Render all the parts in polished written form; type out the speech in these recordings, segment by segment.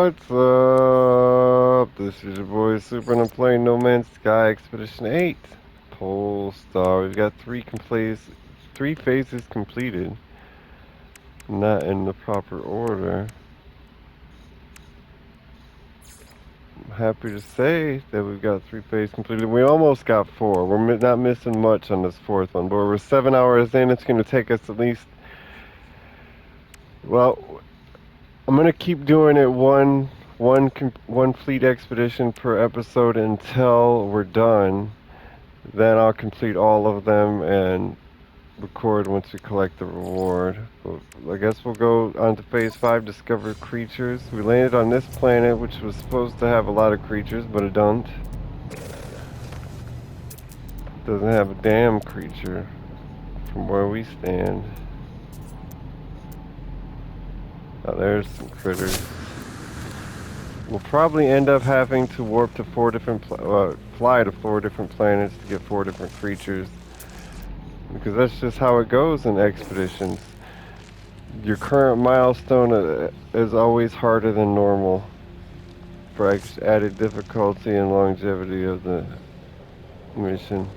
What's up? This is your boy Super and I'm playing No Man's Sky Expedition 8. Polestar. We've got three phases completed. Not in the proper order. I'm happy to say that we've got three phases completed. We almost got four. We're not missing much on this fourth one, but we're 7 hours in. It's going to take us at least. Well, I'm going to keep doing it one fleet expedition per episode until we're done. Then I'll complete all of them and record once we collect the reward. But I guess we'll go on to phase 5, discover creatures. We landed on this planet, which was supposed to have a lot of creatures, but it don't. Doesn't have a damn creature from where we stand. Oh, there's some critters. We'll probably end up having to warp to fly to 4 different planets to get 4 different creatures. Because that's just how it goes in expeditions. Your current milestone is always harder than normal for added difficulty and longevity of the mission.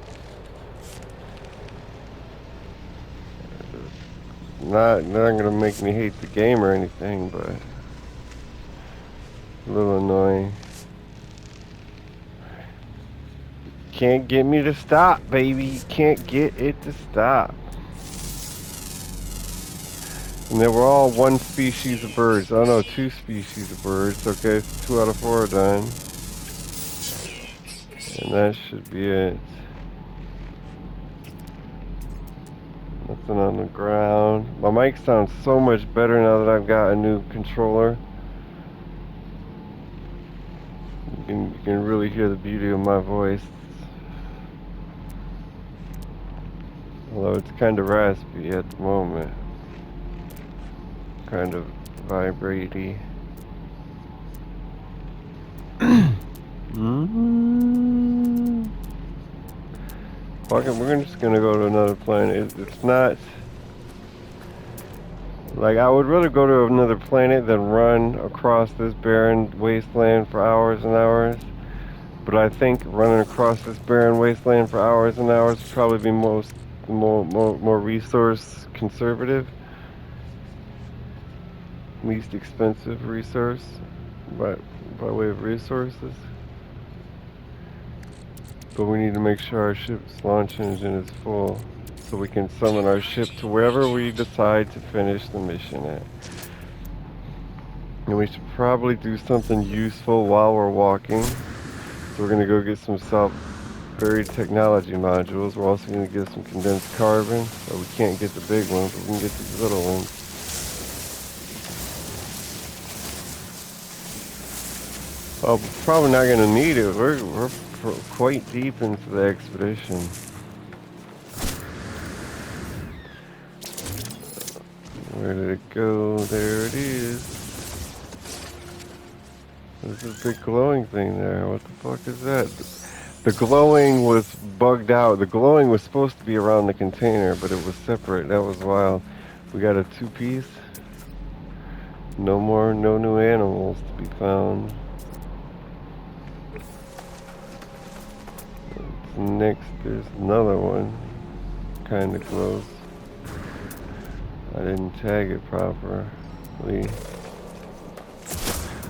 Not gonna make me hate the game or anything, but a little annoying. Can't get me to stop, baby. You can't get it to stop. And they were all one species of birds. Oh no, 2 species of birds. Okay, so 2 out of 4 are done. And that should be it. Nothing on the ground. My mic sounds so much better now that I've got a new controller. You can really hear the beauty of my voice. Although it's kind of raspy at the moment. Kind of vibraty. Fuck it, we're just gonna go to another planet. It's not... Like, I would rather go to another planet than run across this barren wasteland for hours and hours. But I think running across this barren wasteland for hours and hours would probably be more resource conservative. Least expensive resource, by way of resources. But we need to make sure our ship's launch engine is full, so we can summon our ship to wherever we decide to finish the mission at. And we should probably do something useful while we're walking. So we're going to go get some buried technology modules. We're also going to get some condensed carbon. So we can't get the big ones, but we can get the little ones. Well, we're probably not going to need it. We're quite deep into the expedition. Where did it go? There it is. There's a big glowing thing there. What the fuck is that? The glowing was bugged out. The glowing was supposed to be around the container, but it was separate. That was wild. We got a 2-piece. No new animals to be found. Next, there's another one. Kinda close. I didn't tag it properly.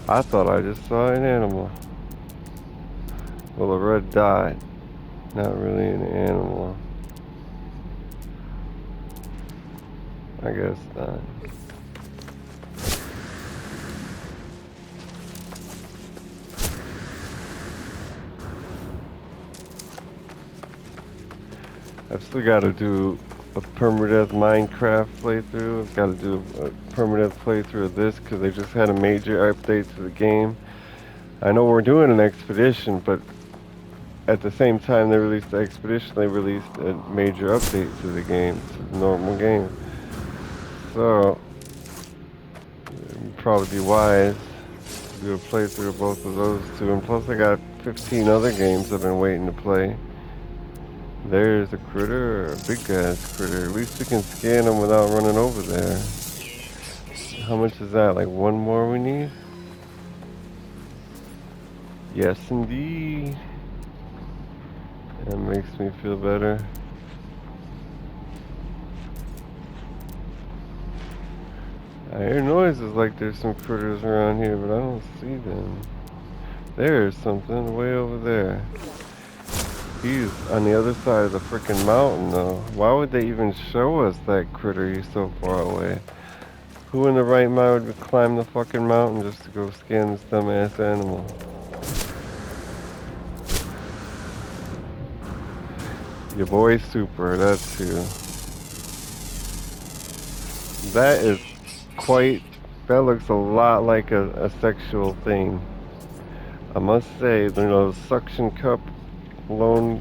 I thought I just saw an animal. Well, a red dot. Not really an animal. I guess not. I've still got to do a permadeath Minecraft playthrough. I've got to do a permadeath playthrough of this because they just had a major update to the game. I know we're doing an expedition, but at the same time they released the expedition, they released a major update to the game, to the normal game. So, it'd probably be wise to do a playthrough of both of those two. And plus I got 15 other games I've been waiting to play. There's a critter, a big ass critter. At least we can scan them without running over there. How much is that? Like 1 more we need? Yes, indeed. That makes me feel better. I hear noises like there's some critters around here, but I don't see them. There's something way over there. He's on the other side of the freaking mountain, though. Why would they even show us that critter? He's so far away. Who in the right mind would climb the fucking mountain just to go scan this dumbass animal? Your boy Super, that's who. That is quite, that looks a lot like a sexual thing. I must say, you know, the suction cup Lone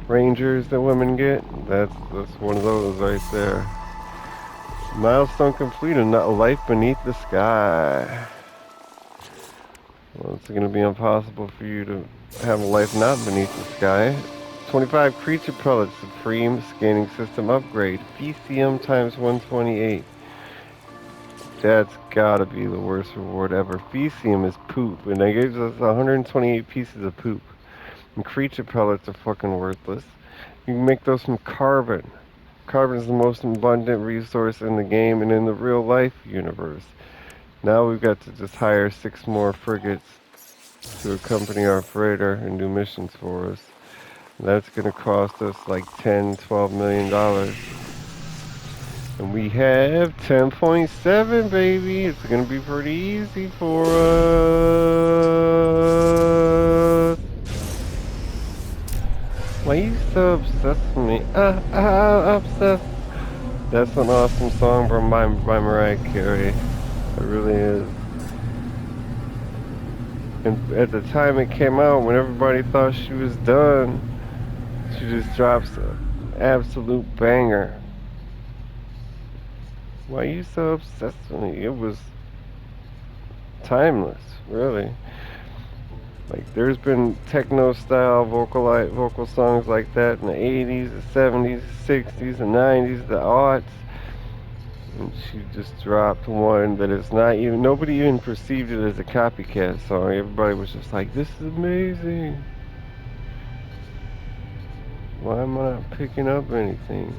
Rangers that women get, that's one of those right there. Milestone completed, not life beneath the sky. Well, it's going to be impossible for you to have a life not beneath the sky. 25 creature pellets, supreme scanning system upgrade. PCM times 128. That's gotta be the worst reward ever. Fecium is poop, and they gave us 128 pieces of poop. And creature pellets are fucking worthless. You can make those from carbon. Carbon is the most abundant resource in the game and in the real life universe. Now we've got to just hire 6 more frigates to accompany our freighter and do missions for us. And that's gonna cost us like $10-12 million. And we have 10.7, baby. It's gonna be pretty easy for us. Why you so obsessed with me? Obsessed. That's an awesome song by Mariah Carey. It really is. And at the time it came out, when everybody thought she was done, she just drops an absolute banger. Why you so obsessed with me? It was timeless, really. Like there's been techno style vocal songs like that in the 80s, the 70s, the 60s, the 90s, the aughts. And she just dropped one that is not even, nobody even perceived it as a copycat song. Everybody was just like, this is amazing. Why am I not picking up anything?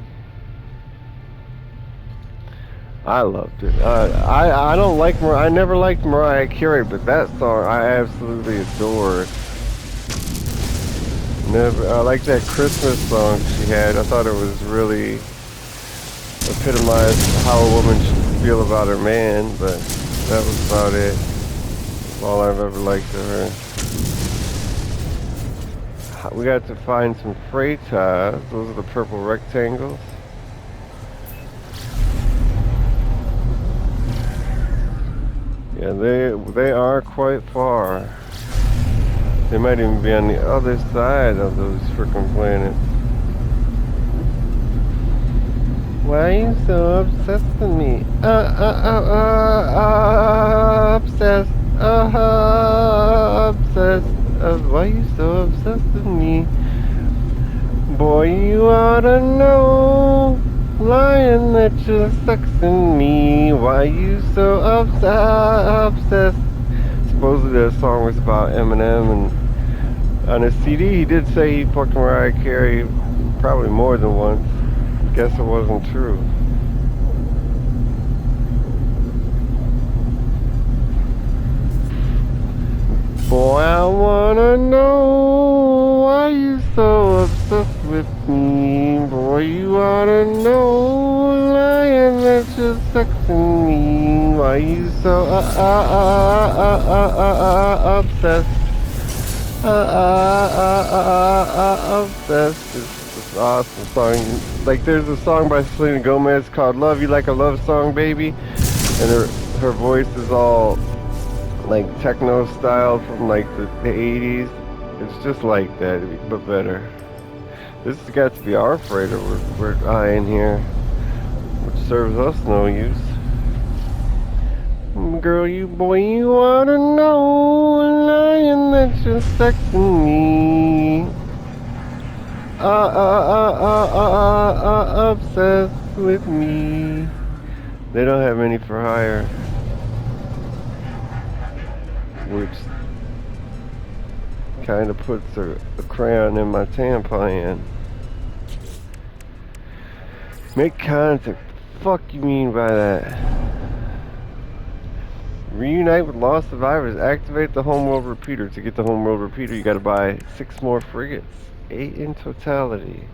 I loved it. I don't like I never liked Mariah Carey, but that song I absolutely adored. Never, I like that Christmas song she had. I thought it was really epitomized how a woman should feel about her man, but that was about it. All I've ever liked of her. We got to find some freight ties. Those are the purple rectangles. Yeah, they are quite far. They might even be on the other side of those frickin' planets. Why are you so obsessed with me? Obsessed. Obsessed. Why are you so obsessed with me? Boy, you ought to know. Lying that you're sexing me. Why you so obsessed? Supposedly that song was about Eminem, and on his CD he did say he fucked Mariah Carey probably more than once. Guess it wasn't true. Boy, I wanna know why you so obsessed with me. Boy, you oughta know, lying that you're sexing me. Why you so obsessed? Obsessed. It's an awesome song. Like there's a song by Selena Gomez called "Love You Like a Love Song, Baby," and her voice is all like techno style from like the 80s. It's just like that, but better. This has got to be our freighter we're eyeing here, which serves us no use. Girl, you boy, you ought to know, lying that you're sexing me. Obsessed with me. They don't have any for hire. Which Kinda puts a crayon in my tampon. Make contact. Fuck you mean by that? Reunite with lost survivors. Activate the homeworld repeater. To get the homeworld repeater, you gotta buy 6 more frigates. 8 in totality.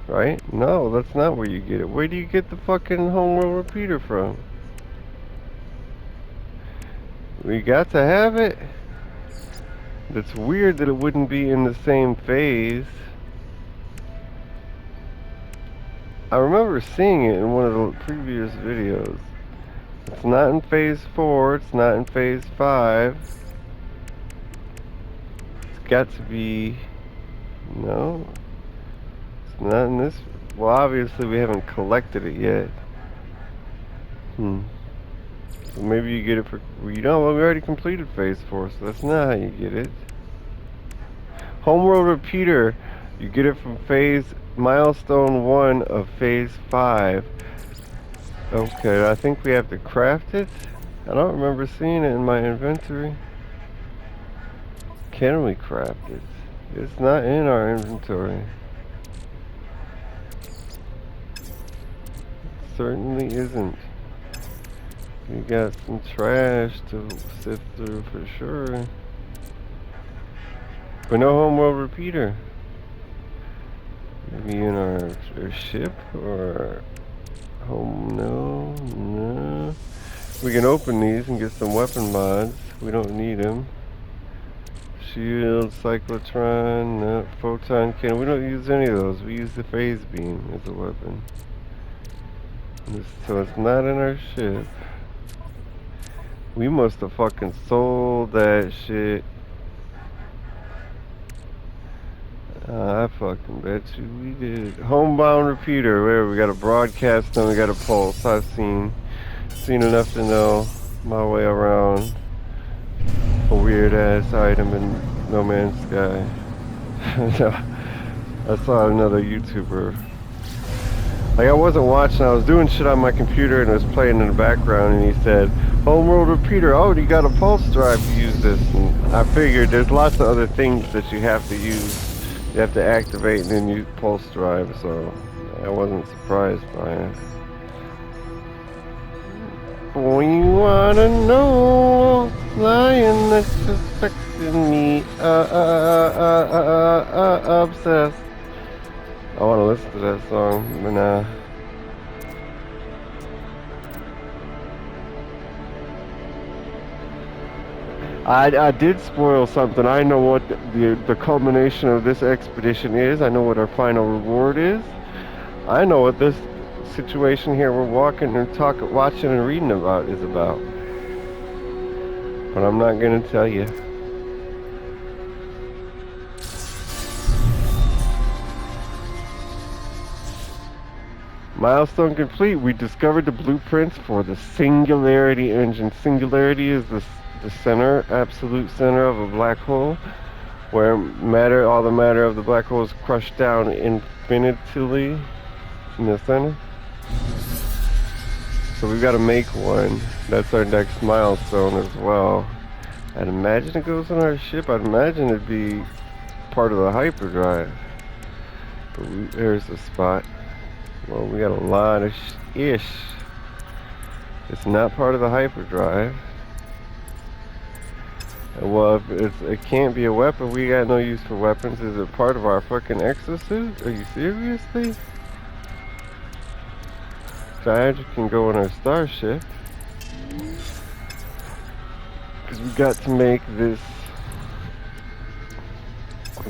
Right? No, that's not where you get it. Where do you get the fucking homeworld repeater from? We got to have it? That's weird that it wouldn't be in the same phase. I remember seeing it in one of the previous videos. It's not in phase 4, it's not in phase 5. It's got to be... No. It's not in this... Well, obviously we haven't collected it yet. So maybe you get it for... Well, you know, we already completed phase 4, so that's not how you get it. Homeworld repeater. You get it from phase... Milestone 1 of phase 5. Okay, I think we have to craft it. I don't remember seeing it in my inventory. Can we craft it? It's not in our inventory. It certainly isn't. You got some trash to sift through for sure. But no homeworld repeater. Maybe in our ship or home? No. We can open these and get some weapon mods. We don't need them. Shield, cyclotron, no, photon cannon. We don't use any of those. We use the phase beam as a weapon. So it's not in our ship. We must have fucking sold that shit. I fucking bet you we did. Homebound repeater. Where we got a broadcast and we got a pulse. I've seen enough to know my way around a weird ass item in No Man's Sky. I saw another YouTuber. Like, I wasn't watching, I was doing shit on my computer and it was playing in the background, and he said, homeworld repeater, oh, you got a pulse drive to use this. And I figured there's lots of other things that you have to use. You have to activate and then use pulse drive, so I wasn't surprised by it. Boy, you wanna know, lying that's affecting me, obsessed. I wanna listen to that song, but nah. I did spoil something. I know what the culmination of this expedition is. I know what our final reward is. I know what this situation here we're walking and watching and reading about is about. But I'm not gonna tell you. Milestone complete. We discovered the blueprints for the Singularity engine. Singularity is the center, absolute center of a black hole, where all the matter of the black hole is crushed down infinitely in the center. So we've got to make one. That's our next milestone as well. I'd imagine it goes on our ship. I'd imagine it'd be part of the hyperdrive. But there's the spot. Well, we got a lot of ish. It's not part of the hyperdrive. Well, if it can't be a weapon, we got no use for weapons. Is it part of our fucking exosuit? Are you seriously? Scavenger can go in our starship. Because we got to make this.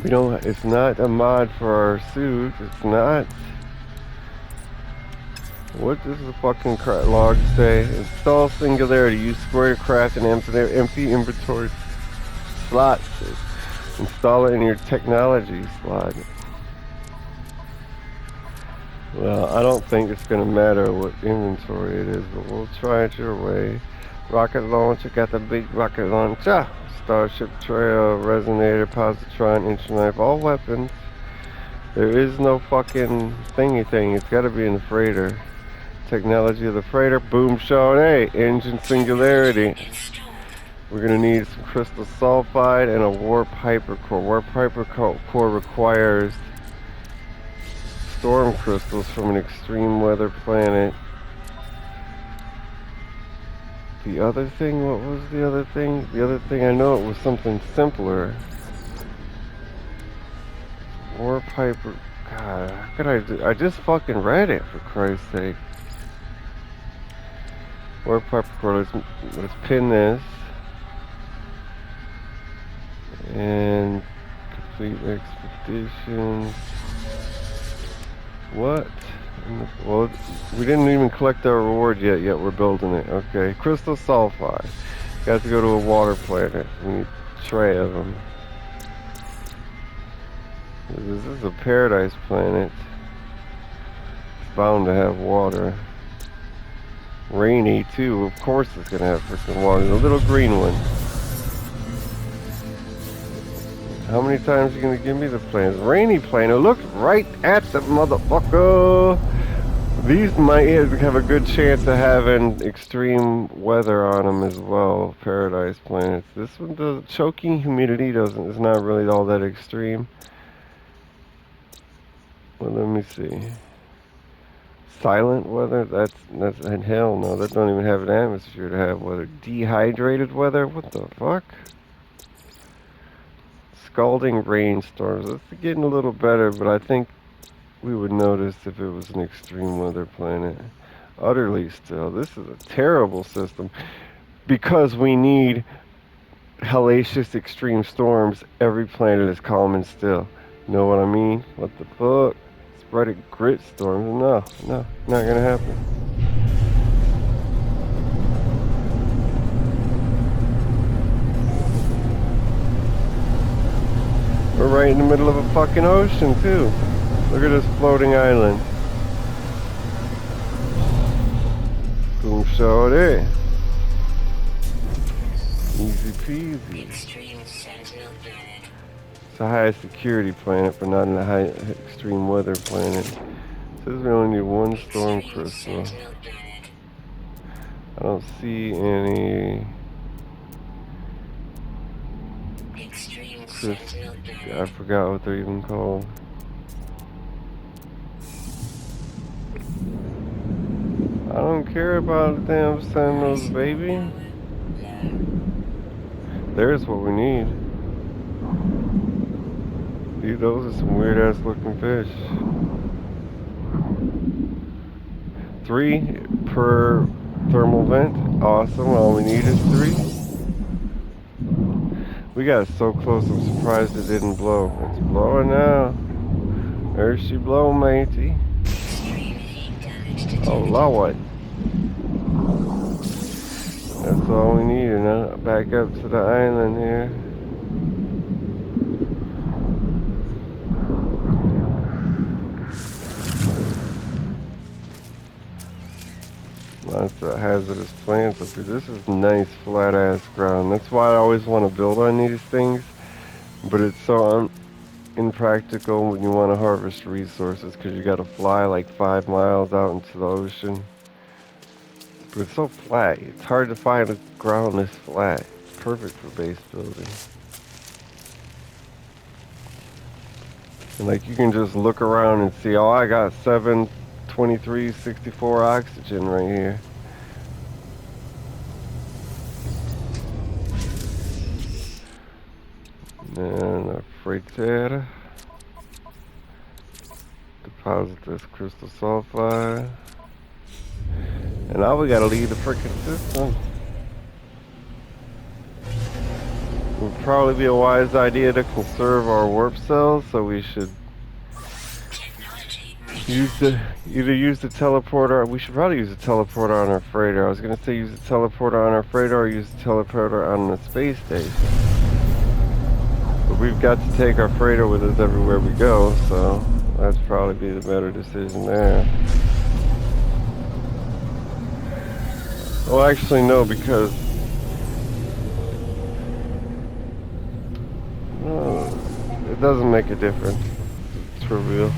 We don't. It's not a mod for our suit. It's not. What does the fucking log say? Install Singularity. Use square to craft an empty inventory slot. Install it in your technology slot. Well, I don't think it's going to matter what inventory it is, but we'll try it your way. Rocket launcher, got the big rocket launcher. Starship trail, resonator, positron, inch knife, all weapons. There is no fucking thingy thing. It's got to be in the freighter. Technology of the freighter, boom shown, hey, engine Singularity. We're gonna need some crystal sulfide and a warp hypercore. Warp hypercore requires storm crystals from an extreme weather planet. The other thing, what was the other thing? The other thing, I know it was something simpler. Warp hyper... God, how could I do... I just fucking read it, for Christ's sake. Warp hypercore, let's pin this. And complete expeditions. What? Well, we didn't even collect our reward yet we're building it. Okay, crystal sulfide. Got to go to a water planet. We need a tray of them. This is a paradise planet. It's bound to have water. Rainy too. Of course it's gonna have freaking water. The little green one. How many times are you gonna give me the planet? Rainy planet. Look right at the motherfucker. These might have a good chance of having extreme weather on them as well. Paradise planets. This one, the choking humidity is not really all that extreme. Well, let me see. Silent weather? That's hell no. That don't even have an atmosphere to have weather. Dehydrated weather? What the fuck? Scalding rainstorms. It's getting a little better, but I think we would notice if it was an extreme weather planet. Utterly still. This is a terrible system because we need hellacious extreme storms. Every planet is calm and still. Know what I mean? What the fuck? Sporadic grit storms? No, not gonna happen. We're right in the middle of a fucking ocean too. Look at this floating island. Boom, show it. Easy peasy. It's a high security planet, but not a high extreme weather planet. It says we only need one storm crystal. I don't see any. I forgot what they're even called. I don't care about the damn Sentinels, baby. There's what we need. Those are some weird ass looking fish. 3 per thermal vent. Awesome. All we need is 3. We got so close. I'm surprised it didn't blow. It's blowing now. There she blow, matey. Oh Lord. That's all we need. And now back up to the island here. Lots of hazardous plants up here. This is nice flat ass ground. That's why I always want to build on these things. But it's so impractical when you want to harvest resources because you got to fly like 5 miles out into the ocean. But it's so flat. It's hard to find a ground this flat. It's perfect for base building. And like you can just look around and see, oh, I got 7, 23, 64 oxygen right here. And a freighter. Deposit this crystal sulfide. And now we gotta leave the frickin' system. Would probably be a wise idea to conserve our warp cells, so we should either use the teleporter. We should probably use the teleporter on our freighter. I was gonna say use the teleporter on our freighter or use the teleporter on the space station. But we've got to take our freighter with us everywhere we go, so that's probably be the better decision there. Well, actually no, because it doesn't make a difference. It's for real.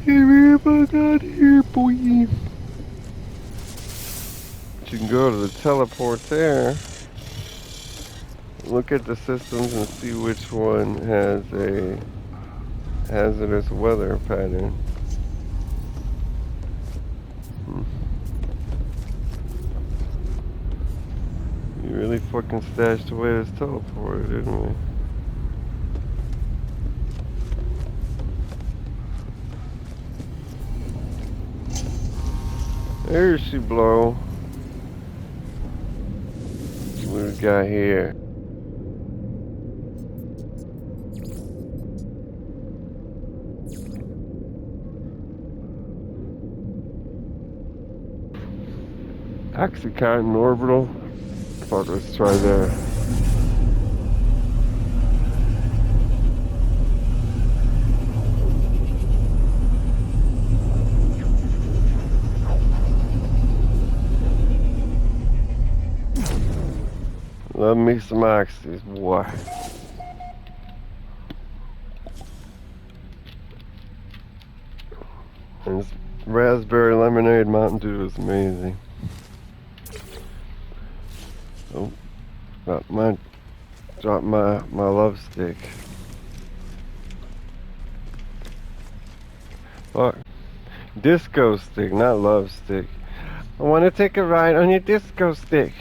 Give me back out here, boy. You can go to the teleport there. Look at the systems and see which one has a hazardous weather pattern. Hmm. You really fucking stashed away this teleporter, didn't we? There she blow. What we got here? Oxycontin orbital. Fuck, let's try that. Love me some oxys, boy. And this raspberry lemonade Mountain Dew is amazing. Oh, drop my love stick. Fuck. Disco stick, not love stick. I want to take a ride on your disco stick.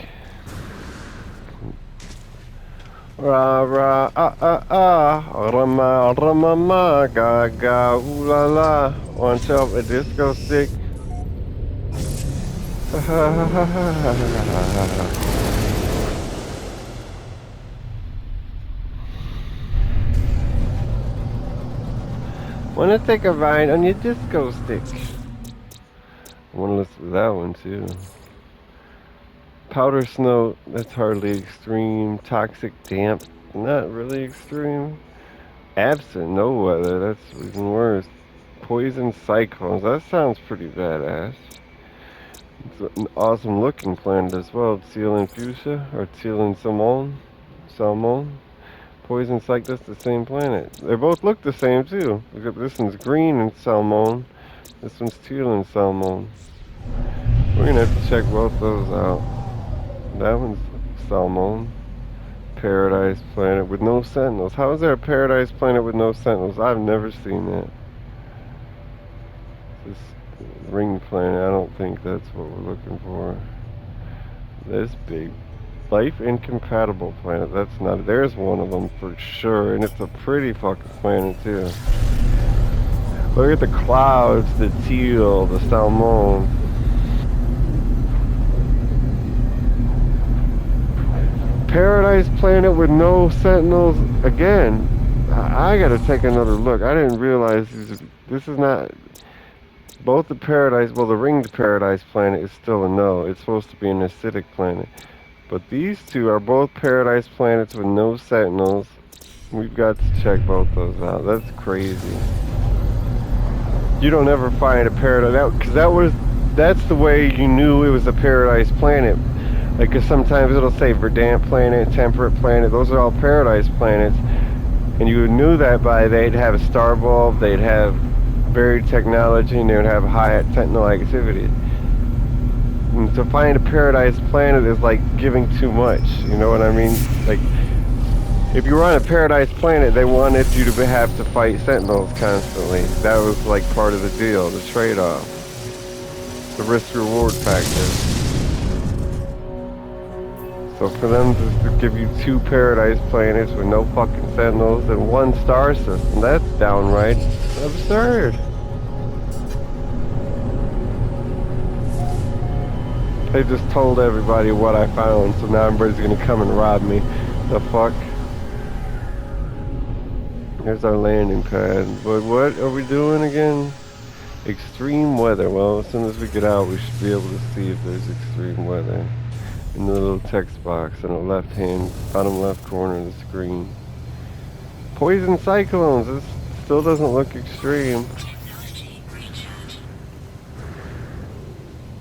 Ra ra rama rama ma ga ga ooh la la. Want yourself a disco stick? Want to take a ride on your disco stick? I want to listen to that one too. Powder snow, that's hardly extreme. Toxic damp, not really extreme. Absent, no weather, that's even worse. Poison cyclones, that sounds pretty badass. It's an awesome looking planet as well. Teal and fuchsia, or teal and salmon. Poison cyclone, that's the same planet. They both look the same too. This one's green and salmon. This one's teal and salmon. We're gonna have to check both those out. That one's salmon. Paradise planet with no sentinels. How is there a paradise planet with no sentinels? I've never seen that. This ring planet, I don't think that's what we're looking for. This big life incompatible planet, that's not, there's one of them for sure, and it's a pretty fucking planet too. Look at the clouds, the teal, the salmon. Paradise planet with no sentinels again. I gotta take another look. I didn't realize this is not both the paradise. Well, the ringed paradise planet is still a no. It's supposed to be an acidic planet, but these two are both paradise planets with no sentinels. We've got to check both those out. That's crazy. You don't ever find a paradise because that's the way you knew it was a paradise planet. Like, cause sometimes it'll say verdant planet, temperate planet. Those are all paradise planets, and you knew that by they'd have a star bulb, they'd have varied technology, and they would have high techno activity. And to find a paradise planet is like giving too much. You know what I mean? Like, if you were on a paradise planet, they wanted you to have to fight sentinels constantly. That was like part of the deal, the trade-off, the risk-reward factor. So for them to give you two paradise planets with no fucking sentinels and one star system, that's downright absurd. They just told everybody what I found, so now everybody's gonna come and rob me. The fuck? Here's our landing pad. But what are we doing again? Extreme weather. Well, as soon as we get out, we should be able to see if there's extreme weather. In the little text box in the bottom left corner of the screen. Poison cyclones. This still doesn't look extreme.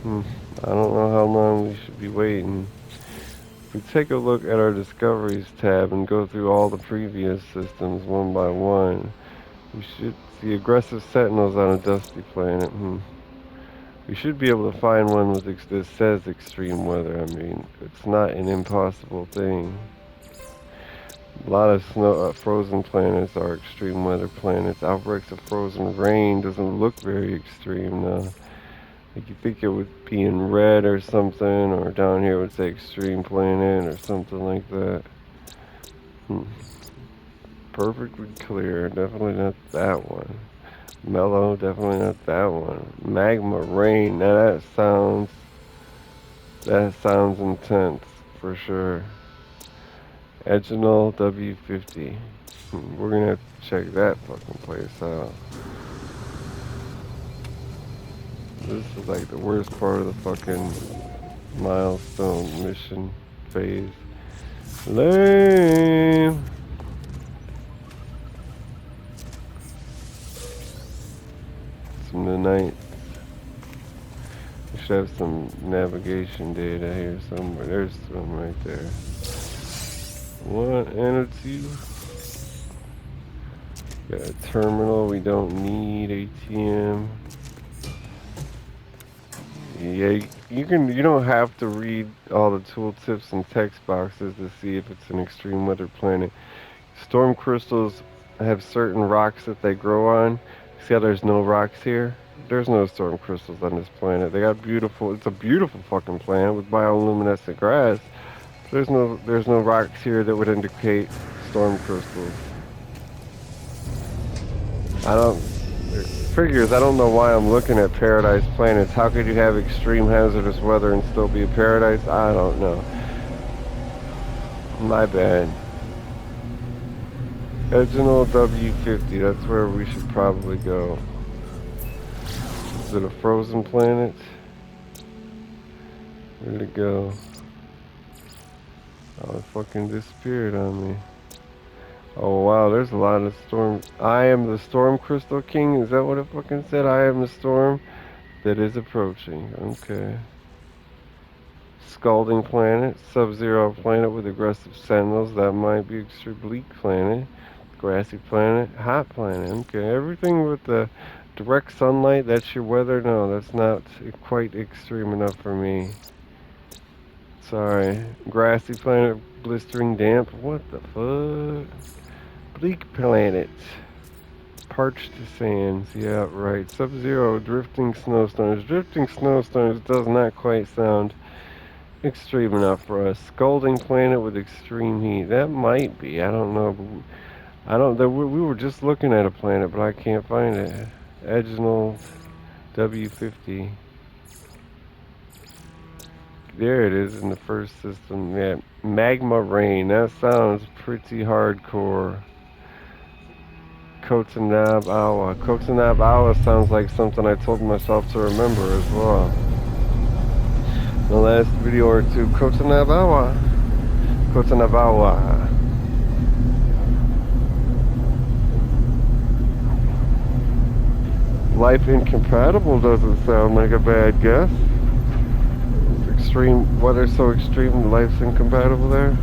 I don't know how long we should be waiting. If we take a look at our Discoveries tab and go through all the previous systems one by one, we should see aggressive sentinels on a dusty planet. We should be able to find one with that says extreme weather. I mean, it's not an impossible thing. A lot of frozen planets are extreme weather planets. Outbreaks of frozen rain doesn't look very extreme though. Like you think it would be in red or something, or down here it would say extreme planet or something like that. Perfectly clear, definitely not that one. Mellow, definitely not that one. Magma rain, now that sounds intense for sure. Edginal W50. We're gonna have to check that fucking place out. This is like the worst part of the fucking milestone mission phase. Lame. Some tonight. We should have some navigation data here somewhere. There's some right there. One and a two. Got a terminal. We don't need ATM. Yeah, you don't have to read all the tooltips and text boxes to see if it's an extreme weather planet. Storm crystals have certain rocks that they grow on. See how there's no rocks here? There's no storm crystals on this planet. It's a beautiful fucking planet with bioluminescent grass. There's no rocks here that would indicate storm crystals. I don't figures. I don't know why I'm looking at paradise planets. How could you have extreme hazardous weather and still be a paradise? I don't know. My bad. Original W50. That's where we should probably go. Is it a frozen planet? Where'd it go? Oh, it fucking disappeared on me. Oh wow, there's a lot of storm. I am the storm crystal king. Is that what it fucking said? I am the storm that is approaching. Okay. Scalding planet, sub-zero planet with aggressive sentinels. That might be extra bleak planet. Grassy planet, hot planet. Okay, everything with the direct sunlight. That's your weather. No, that's not quite extreme enough for me. Sorry. Grassy planet, blistering damp. What the fuck? Bleak planet. Parched sands. Yeah, right. Sub-zero, drifting snowstorms. Drifting snowstorms does not quite sound extreme enough for us. Scalding planet with extreme heat. That might be. I don't know. But I don't. We were just looking at a planet, but I can't find it. Edginal W50. There it is in the first system. Yeah, magma rain. That sounds pretty hardcore. Kotanab Awa. Kotanab Awa sounds like something I told myself to remember as well. The last video or two. Kotanab Awa. Kotanab Awa. Life incompatible doesn't sound like a bad guess. Extreme weather so extreme, life's incompatible there.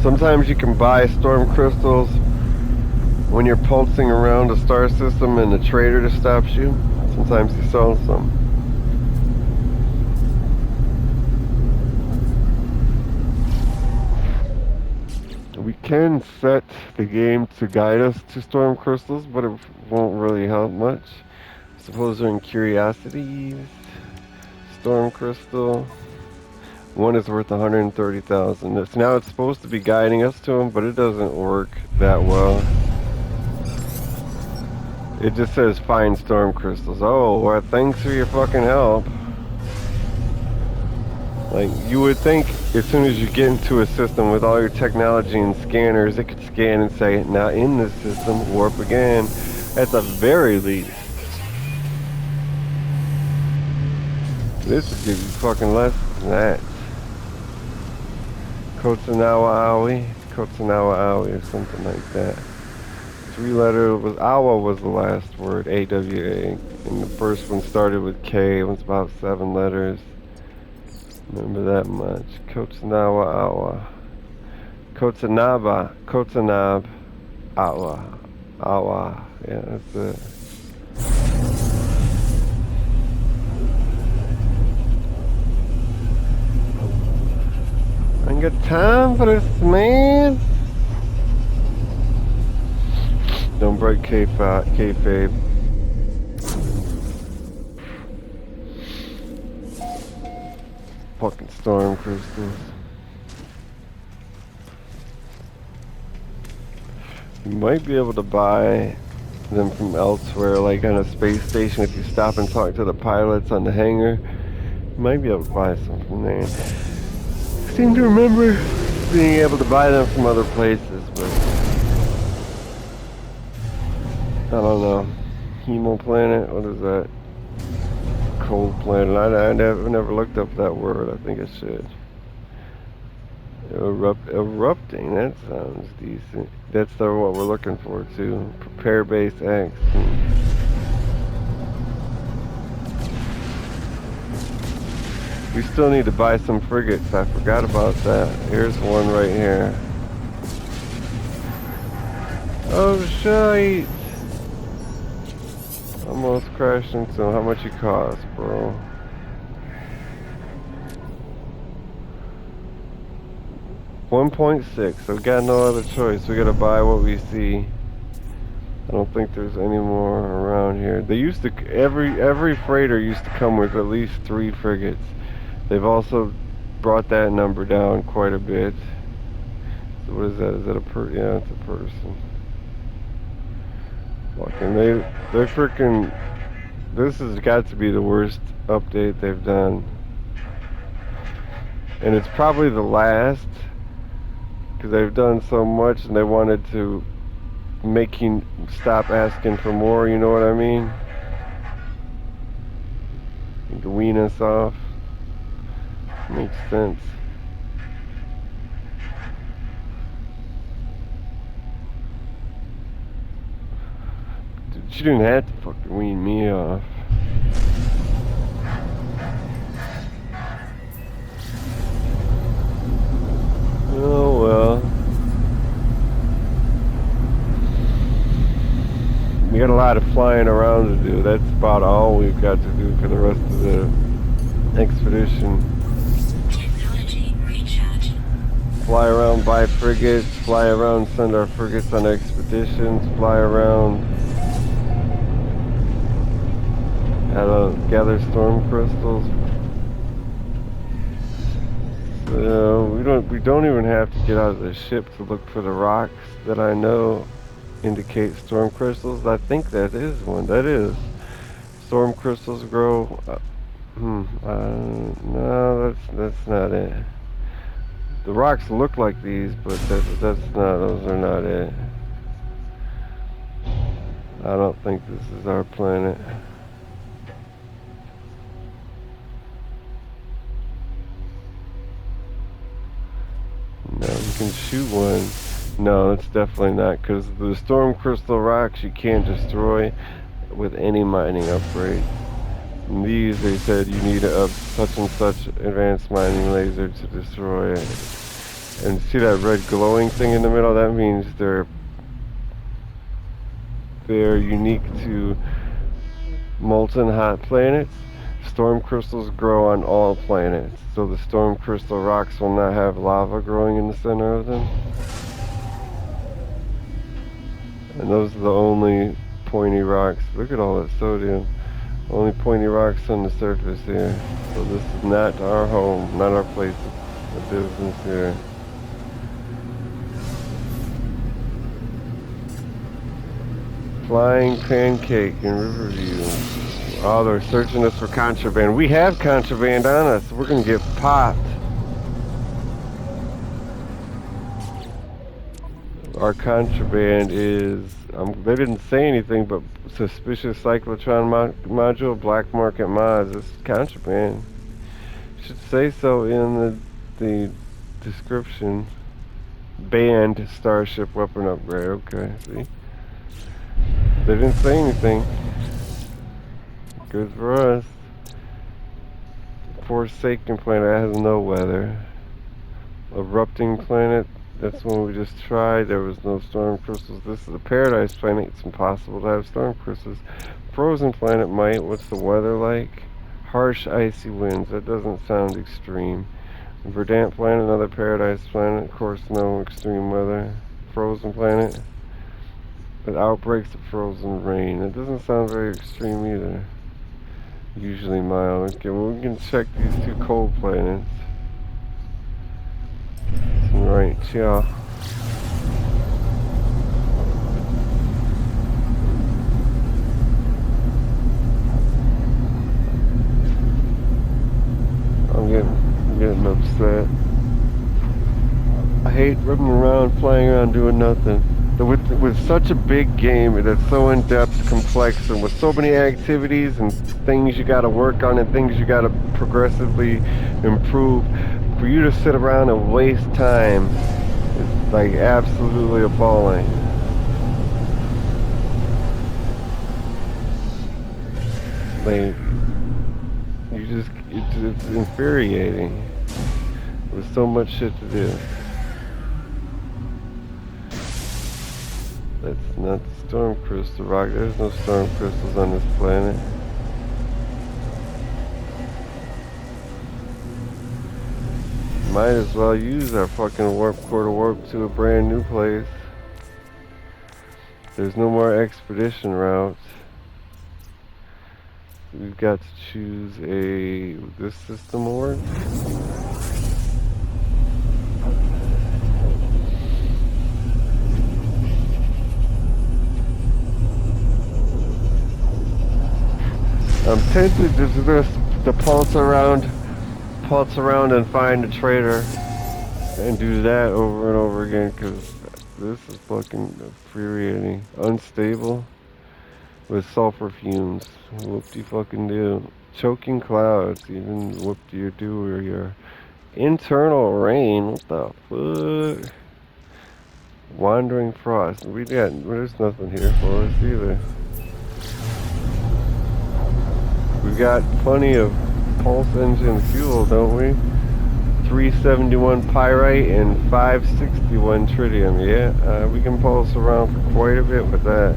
Sometimes you can buy storm crystals when you're pulsing around a star system and the trader just stops you. Sometimes he sells some. We can set the game to guide us to storm crystals, but it won't really help much. I suppose they're in curiosities. Storm crystal. One is worth 130,000. Now it's supposed to be guiding us to them, but it doesn't work that well. It just says find storm crystals. Oh, well, thanks for your fucking help. Like, you would think as soon as you get into a system with all your technology and scanners, it could scan and say, not in this system, warp again, at the very least. This would give you fucking less than that. Kotsanawa Aoi or something like that. 3-letter was Awa was the last word, AWA, and the first one started with K. It was about 7 letters. Remember that much. Kotsanawa Awa. Kotsanaba. Kotsanab Awa. Awa. Yeah, that's it. I ain't got time for this, man. Don't break kayfabe. Fucking storm crystals. You might be able to buy them from elsewhere, like on a space station. If you stop and talk to the pilots on the hangar, you might be able to buy some from there. I seem to remember being able to buy them from other places, but I don't know. Hemo planet? What is that? Cold planet. I never looked up that word. I think I should. Erupting. That sounds decent. That's what we're looking for too. Prepare base X. We still need to buy some frigates. I forgot about that. Here's one right here. Oh shit! Almost crashed into him. How much it cost, bro? $1.6. So we got no other choice. We gotta buy what we see. I don't think there's any more around here. They used to every freighter used to come with at least 3 frigates. They've also brought that number down quite a bit. So what is that? Is that yeah, it's a person. Fucking they're freaking. This has got to be the worst update they've done, and it's probably the last because they've done so much and they wanted to make you stop asking for more. You know what I mean? You can wean us off. Makes sense. Dude, she didn't have to fucking wean me off. Oh well. We got a lot of flying around to do. That's about all we've got to do for the rest of the expedition. Fly around, buy frigates, fly around, send our frigates on expeditions, fly around, gather storm crystals. So we don't even have to get out of the ship to look for the rocks that I know indicate storm crystals. I think that is one. That is. Storm crystals grow. No, that's not it. The rocks look like these, but that's not. Those are not it. I don't think this is our planet. No, you can shoot one. No, it's definitely not, because the storm crystal rocks you can't destroy with any mining upgrade. And these, they said you need a such and such advanced mining laser to destroy it. And see that red glowing thing in the middle? That means they're unique to molten hot planets. Storm crystals grow on all planets, so the storm crystal rocks will not have lava growing in the center of them. And those are the only pointy rocks. Look at all that sodium. Only pointy rocks on the surface here. So this is not our home, not our place of business here. Flying pancake in Riverview. Oh, they're searching us for contraband. We have contraband on us. We're gonna get popped. Our contraband is, they didn't say anything, but suspicious cyclotron module, black market mods. This is contraband. Should say so in the description. Banned Starship weapon upgrade. Okay, see? They didn't say anything. Good for us. Forsaken planet has no weather. Erupting planet, that's one we just tried. There was no storm crystals. This is a paradise planet. It's impossible to have storm crystals. Frozen planet might. What's the weather like? Harsh, icy winds. That doesn't sound extreme. Verdant planet, another paradise planet. Of course, no extreme weather. Frozen planet with outbreaks of frozen rain. That doesn't sound very extreme either. Usually mild. Okay, well, we can check these two cold planets. Right, yeah. I'm getting upset. I hate running around, flying around, doing nothing. With such a big game that's so in-depth, complex, and with so many activities and things you got to work on and things you got to progressively improve, for you to sit around and waste time is like absolutely appalling. Like, it's infuriating. There's so much shit to do. That's not the storm crystal rock. There's no storm crystals on this planet. Might as well use our fucking warp core to warp to a brand new place. There's no more expedition routes. We've got to choose this system will work. I'm tempted to pulse around and find a trader and do that over and over again, because this is fucking infuriating. Unstable with sulfur fumes. Whoop-de-fucking-do. Choking clouds. Even whoop-de-do or your internal rain. What the fuck? Wandering frost. There's nothing here for us either. We've got plenty of pulse engine fuel, don't we? 371 pyrite and 561 tritium. Yeah, we can pulse around for quite a bit with that.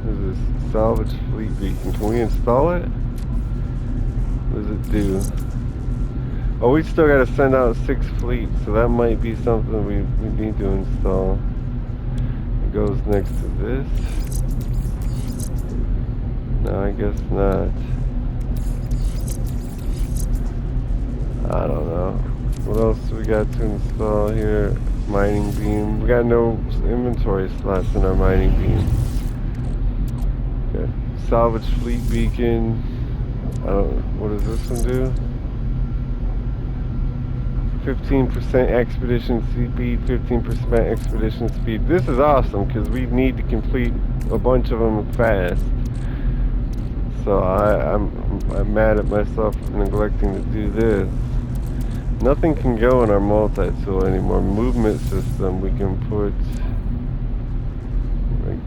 What is this? Salvage fleet beacon. Can we install it? What does it do? Oh, we still gotta send out 6 fleets, so that might be something we need to install. It goes next to this. No, I guess not. I don't know. What else do we got to install here? Mining beam. We got no inventory slots in our mining beam. Okay. Salvage fleet beacon. What does this one do? 15% expedition speed, 15% expedition speed. This is awesome because we need to complete a bunch of them fast. So I'm mad at myself for neglecting to do this. Nothing can go in our multi-tool anymore. Movement system we can put like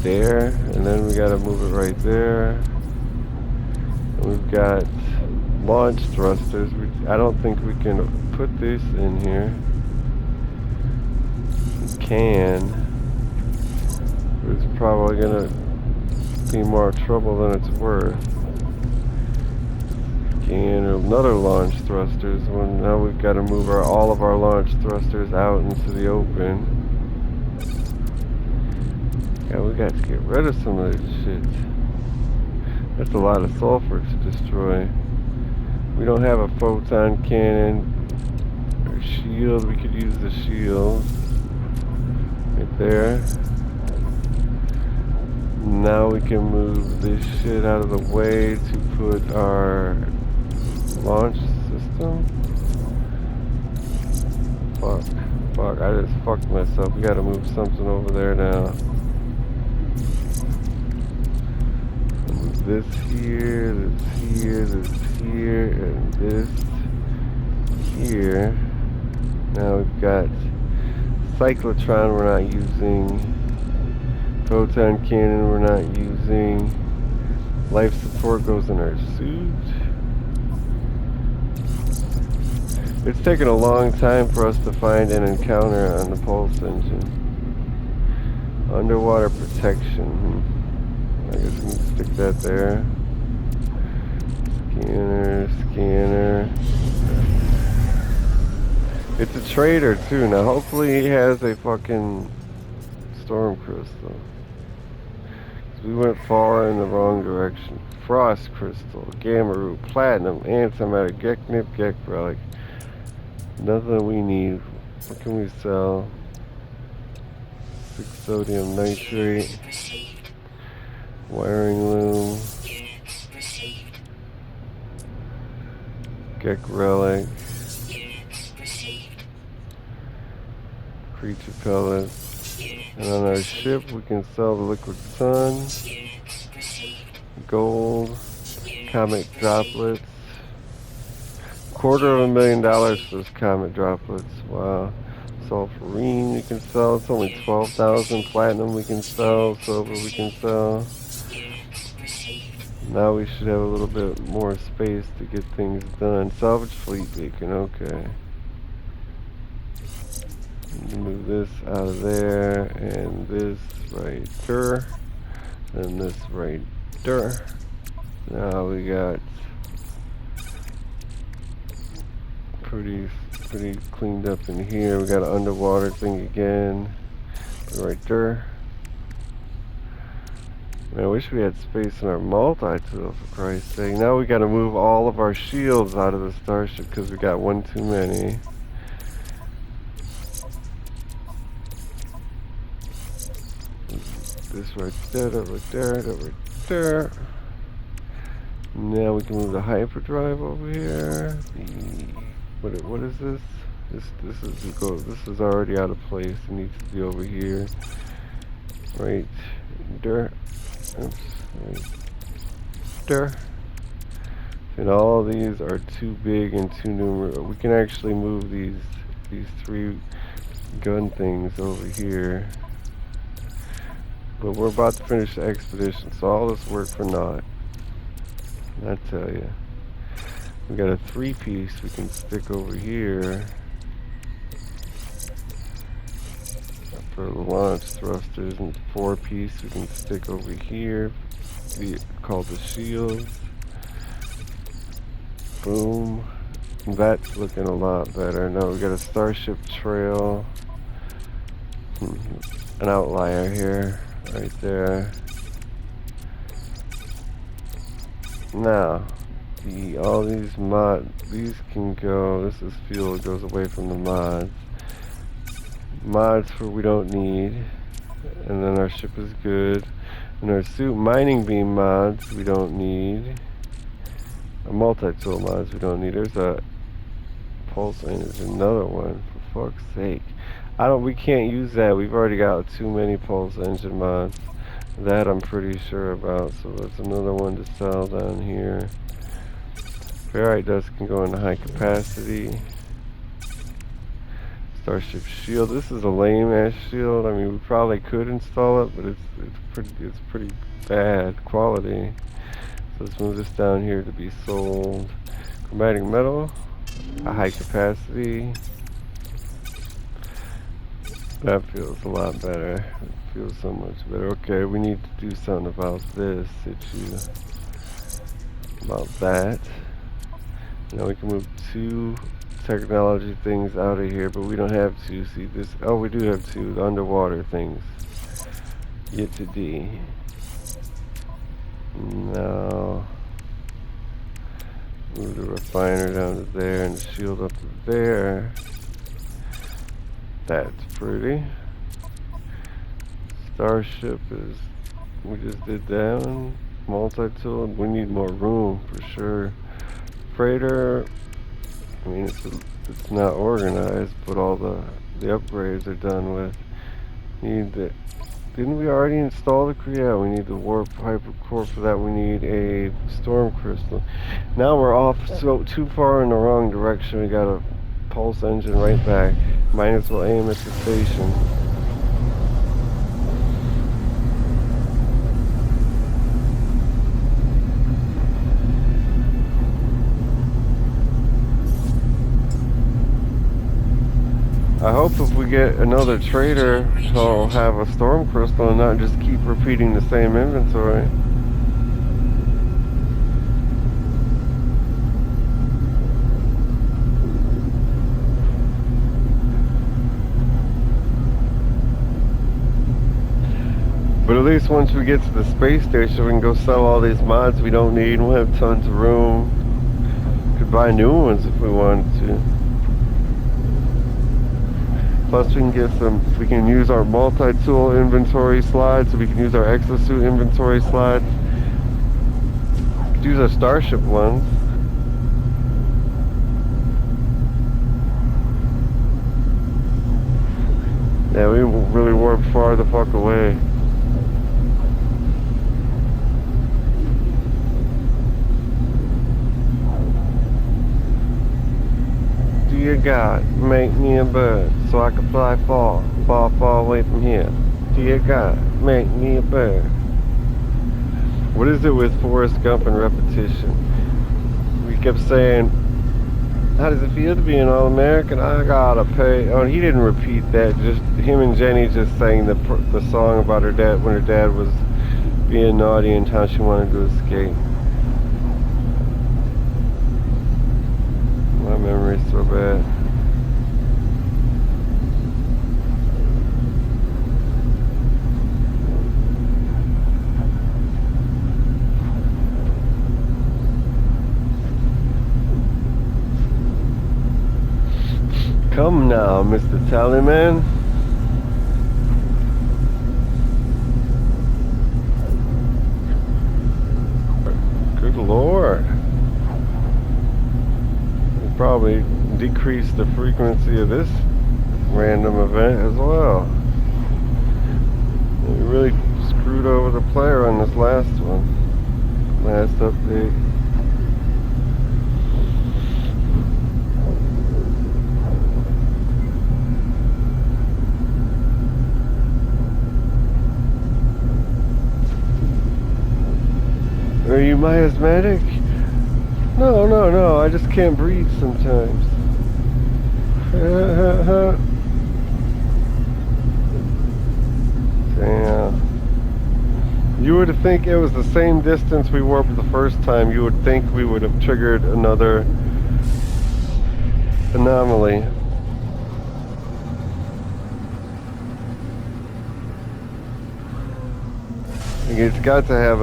there, and then we gotta move it right there. And we've got launch thrusters. I don't think we can put this in here. We can, but it's probably gonna be more trouble than it's worth. And another launch thrusters. Well, now we've got to move all of our launch thrusters out into the open. Yeah, we got to get rid of some of this shit. That's a lot of sulfur to destroy. We don't have a photon cannon or shield. We could use the shield right there. Now we can move this shit out of the way to put our launch system. Fuck, I just fucked myself. We gotta move something over there now. Move this here, this here, this here, and this here. Now we've got cyclotron we're not using. Photon cannon we're not using. Life support goes in our suit. It's taken a long time for us to find an encounter on the pulse engine. Underwater protection. I guess we can stick that there. Scanner, scanner. It's a trader too. Now hopefully he has a fucking storm crystal. We went far in the wrong direction. Frost crystal, gamma root, platinum, antimatter, geknip, gek relic. Nothing we need. What can we sell? 6 sodium nitrate. Wiring loom. Gek relic. Creature pellets. And on our ship we can sell the liquid sun. Gold. Comet droplets. $250,000 for this comet droplets. Wow. Sulfurine we can sell. It's only 12,000. Platinum we can sell. Silver we can sell. Now we should have a little bit more space to get things done. Salvage fleet beacon. Okay. Move this out of there and this right there. And this right there. Now we got pretty cleaned up in here. We got an underwater thing again. Right there. Man, I wish we had space in our multi-tool for Christ's sake. Now we gotta move all of our shields out of the starship because we got one too many. This right there, that right there, that right there. Now we can move the hyperdrive over here. What is this? This is already out of place. It needs to be over here. Right there. Oops. Right there. And all these are too big and too numerous. We can actually move these 3 gun things over here. But we're about to finish the expedition, so all this work for naught. I tell you. We got a 3-piece we can stick over here for the launch thrusters, and 4-piece we can stick over here, called the shield. Boom. That's looking a lot better. Now we got a starship trail. An outlier here, right there. Now, all these these can go. This is fuel. It goes away from the mods. Mods for we don't need, and then our ship is good. And our suit mining beam mods we don't need. Our multi-tool mods we don't need. There's a pulse and there's another one. For fuck's sake, we can't use that. We've already got too many pulse engine mods. That I'm pretty sure about. So that's another one to sell down here. Ferrite dust can go into high capacity. Starship shield. This is a lame ass shield. I mean, we probably could install it, but it's pretty bad quality. So let's move this down here to be sold. Chromatic metal, a high capacity. That feels a lot better. It feels so much better. Okay, we need to do something about this issue. About that. Now we can move 2 technology things out of here, but we don't have to. See this? Oh, we do have 2 the underwater things. Get to D. Now move the refiner down to there and the shield up to there. That's pretty. Starship is. We just did that. Multi-tool. We need more room for sure. Freighter. I mean, it's not organized, but all the upgrades are done with. Didn't we already install the yeah, we need the warp hypercore for that. We need a storm crystal. Now we're off so too far in the wrong direction. We gotta pulse engine right back. Might as well aim at the station. I hope if we get another trader, he'll have a storm crystal and not just keep repeating the same inventory. But at least once we get to the space station, we can go sell all these mods we don't need, and we'll have tons of room. Could buy new ones if we wanted to. Plus we can use our multi-tool inventory slides, so we can use our exosuit inventory slides. We could use our starship ones. Yeah, we really warped far the fuck away. Dear God, make me a bird so I can fly far, far, far away from here. Dear God, make me a bird. What is it with Forrest Gump and repetition? We kept saying, how does it feel to be an All-American? I gotta pay. Oh, he didn't repeat that. Just him and Jenny just sang the song about her dad when her dad was being naughty and how she wanted to escape. My memory's so bad. Come now, Mr. Tallyman. Good Lord. We'll probably decrease the frequency of this random event as well. We really screwed over the player on this last one. Last update. Are you miasmatic? No, I just can't breathe sometimes. Damn. You were to think it was the same distance we warped the first time, you would think we would have triggered another anomaly. It's got to have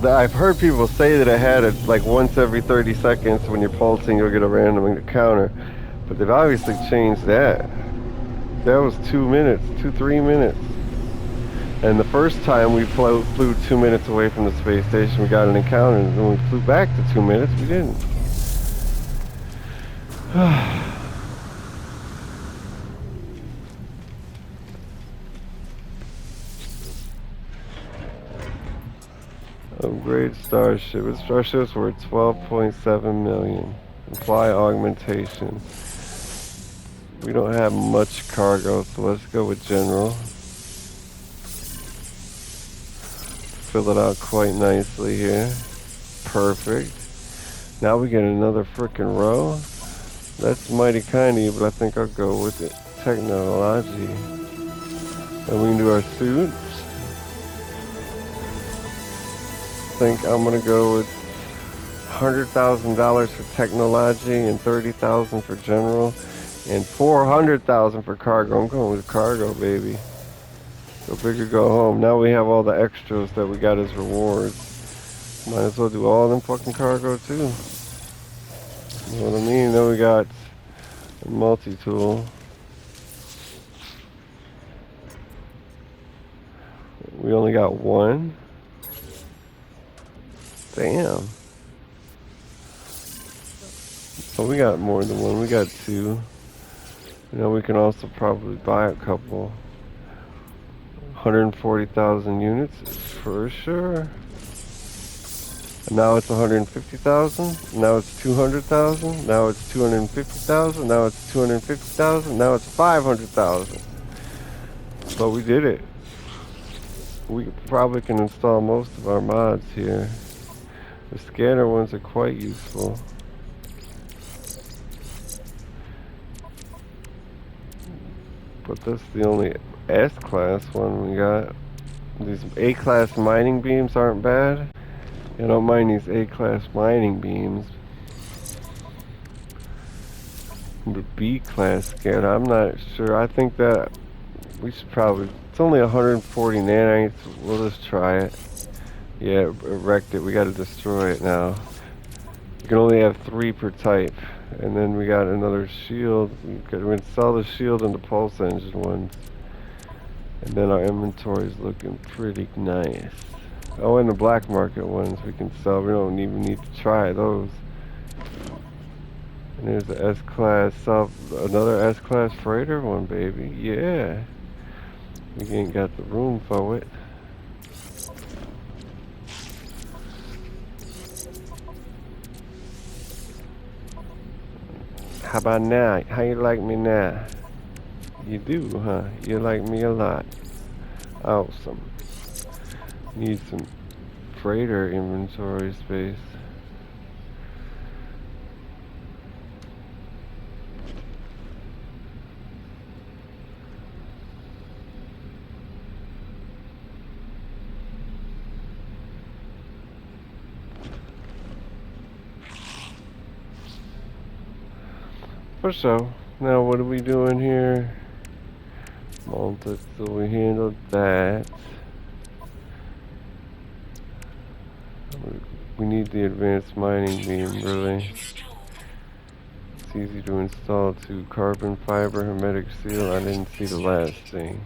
I've heard people say that it had it like once every 30 seconds when you're pulsing you'll get a random encounter, but they've obviously changed that. That was 2 minutes, 3 minutes. And the first time we flew 2 minutes away from the space station, we got an encounter, and when we flew back to 2 minutes, we didn't. Upgrade Starship. Its Starships were 12.7 million. Apply augmentation. We don't have much cargo, so let's go with general. Fill it out quite nicely here. Perfect. Now we get another frickin' row. That's mighty kind of you, but I think I'll go with it. Technology. And we can do our suits. I think I'm gonna go with $100,000 for technology and $30,000 for general and $400,000 for cargo. I'm going with cargo, baby. Go big or go home. Now we have all the extras that we got as rewards. Might as well do all of them fucking cargo too. You know what I mean? Then we got a multi-tool. We only got one. Damn. So we got more than one. We got two. You know, we can also probably buy a couple. 140,000 units for sure. Now it's 150,000. Now it's 200,000. Now it's 250,000. Now it's 250,000. Now it's 500,000. But we did it. We probably can install most of our mods here. The scanner ones are quite useful. But that's the only S-class one we got. These A-class mining beams aren't bad. I don't mind these A-class mining beams. The B-class scanner, I'm not sure. I think that we should probably... It's only 140 nanites. We'll just try it. Yeah, it wrecked it. We gotta destroy it now. You can only have 3 per type. And then we got another shield. We're gonna sell the shield and the pulse engine ones. And then our inventory is looking pretty nice. Oh, and the black market ones we can sell. We don't even need to try those. And there's the S-class, another S-class freighter one, baby. Yeah. We ain't got the room for it. How about now? How you like me now? You do, huh? You like me a lot. Awesome. Need some freighter inventory space. For so, now what are we doing here? Malta, so we handled that. We need the advanced mining beam, really. It's easy to install too. Carbon fiber hermetic seal. I didn't see the last thing.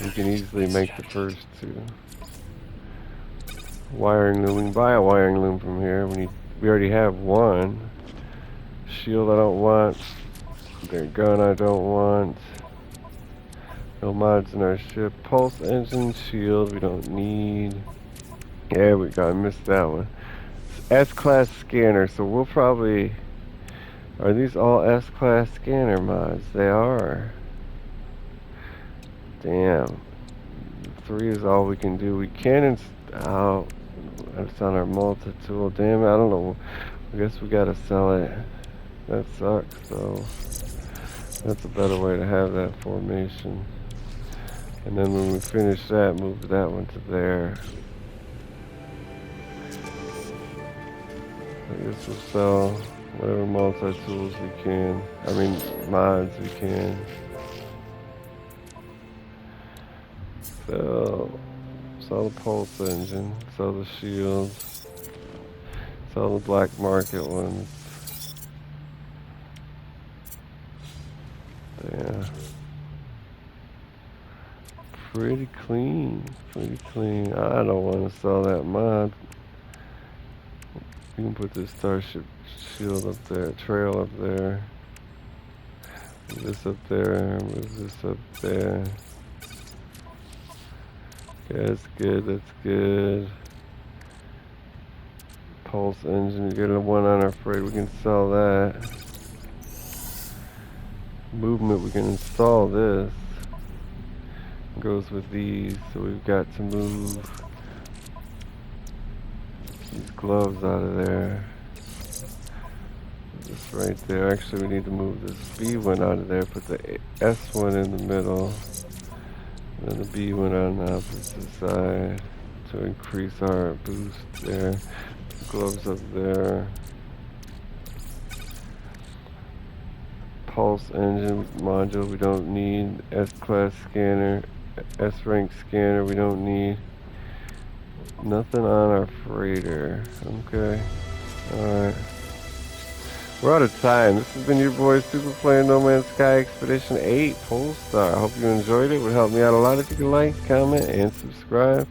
We can easily make the first 2. Wiring loom. We can buy a wiring loom from here. We already have 1. Shield I don't want. Their gun I don't want. No mods in our ship. Pulse engine shield we don't need. Yeah, we got missed that one. S-class scanner, so we'll probably... Are these all S-class scanner mods? They are. Damn. 3 is all we can do. We can install... That's on our multi-tool. Damn it, I don't know. I guess we gotta sell it. That sucks, though. That's a better way to have that formation. And then when we finish that, move that one to there. I guess we'll sell whatever multi-tools we can. I mean, mods we can. Sell the pulse engine. Sell the shields. Sell the black market ones. Yeah. Pretty clean. Pretty clean. I don't want to sell that mod. You can put this starship shield up there, trail up there. Move this up there, move this up there. Okay, that's good, that's good. Pulse engine, we get a 1 on our freight, we can sell that. Movement, we can install this. Goes with these, so we've got to move these gloves out of there. This right there. Actually, we need to move this B one out of there. Put the S one in the middle. And then the B one on the opposite side to increase our boost there. Gloves up there. Pulse engine module we don't need. S-class scanner. S-rank scanner we don't need. Nothing on our freighter. Okay. Alright. We're out of time. This has been your boy Super playing No Man's Sky Expedition 8 Polestar. I hope you enjoyed it. It would help me out a lot if you could like, comment, and subscribe.